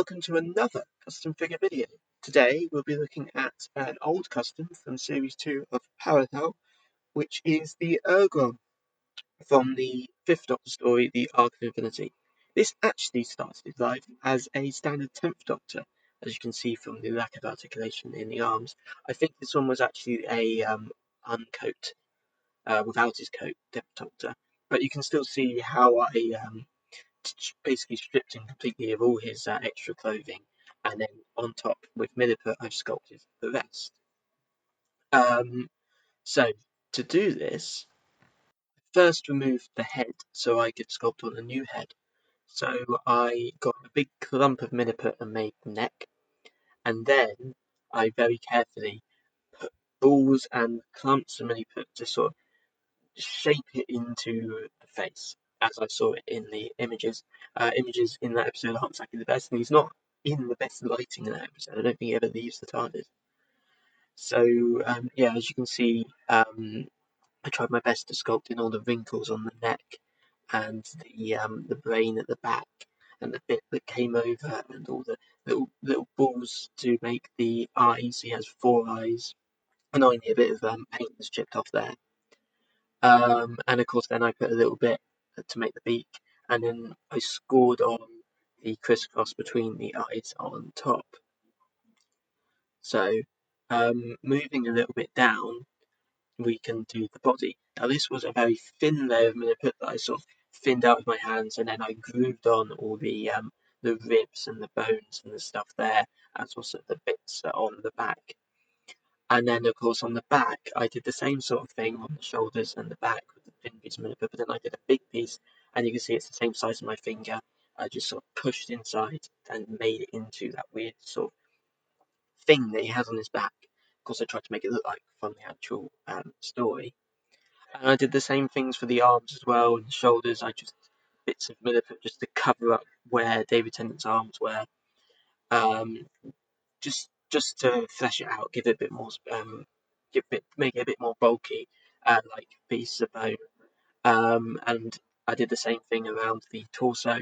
welcome to another custom figure video. Today we'll be looking at an old custom from series 2 of Parallel, which is the Ergon from the 5th Doctor story, The Arc of Infinity. This actually started life as a standard 10th Doctor, as you can see from the lack of articulation in the arms. I think this one was actually a uncoat, without his coat, 10th Doctor, but you can still see how I basically stripped him completely of all his extra clothing, and then on top with milliput I've sculpted the rest. So to do this, first removed the head so I could sculpt on a new head. So I got a big clump of milliput and made the neck, and then I very carefully put balls and clumps of milliput to sort of shape it into the face as I saw it in the images. Images in that episode aren't exactly the best, and he's not in the best lighting in that episode. I don't think he ever leaves the TARDIS. So yeah, as you can see, I tried my best to sculpt in all the wrinkles on the neck and the brain at the back and the bit that came over and all the little balls to make the eyes. He has 4 eyes, and only a bit of paint was chipped off there. And of course, then I put a little bit to make the beak, and then I scored on the crisscross between the eyes on top. So, moving a little bit down, we can do the body. Now, this was a very thin layer of milliput that I sort of thinned out with my hands, and then I grooved on all the ribs and the bones and the stuff there, as also the bits on the back. And then, of course, on the back, I did the same sort of thing on the shoulders and the back with the thin piece of milliput, but then I did a big piece, and you can see it's the same size as my finger. I just sort of pushed inside and made it into that weird sort of thing that he has on his back. Of course, I tried to make it look like from the actual story. And I did the same things for the arms as well, and the shoulders. I just bits of milliput just to cover up where David Tennant's arms were. Um, just to flesh it out, give it a bit more, make it a bit more bulky, like pieces of bone. And I did the same thing around the torso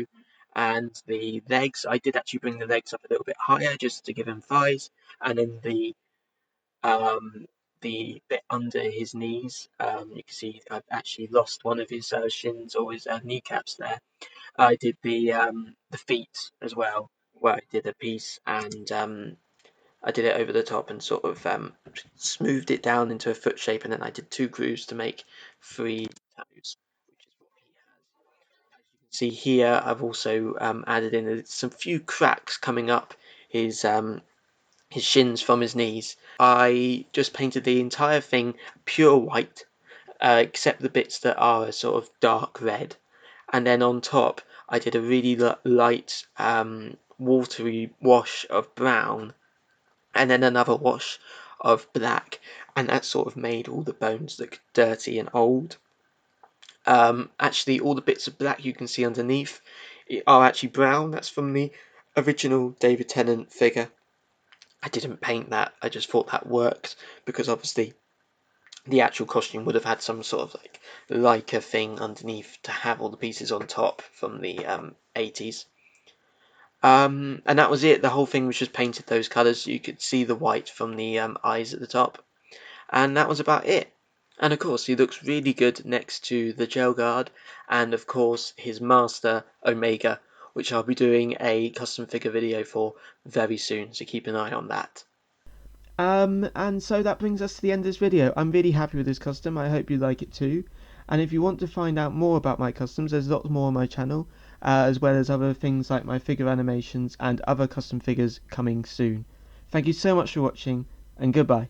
and the legs. I did actually bring the legs up a little bit higher just to give him thighs, and then the bit under his knees. You can see I've actually lost one of his shins or his kneecaps there. I did the feet as well, where I did a piece and I did it over the top and sort of smoothed it down into a foot shape, and then I did 2 grooves to make 3 toes, which is what he has. As you can see here, I've also added in some few cracks coming up his shins from his knees. I just painted the entire thing pure white, except the bits that are a sort of dark red, and then on top I did a really light watery wash of brown, and then another wash of black, and that sort of made all the bones look dirty and old. Actually, all the bits of black you can see underneath are actually brown. That's from the original David Tennant figure. I didn't paint that, I just thought that worked, because obviously the actual costume would have had some sort of like Leica thing underneath to have all the pieces on top from the 80s. And that was it. The whole thing was just painted those colours. You could see the white from the eyes at the top, and that was about it. And of course, he looks really good next to the gel guard, and of course his master Omega, which I'll be doing a custom figure video for very soon, so keep an eye on that. And so that brings us to the end of this video. I'm really happy with this custom. I hope you like it too. And if you want to find out more about my customs, there's lots more on my channel, as well as other things like my figure animations and other custom figures coming soon. Thank you so much for watching, and goodbye.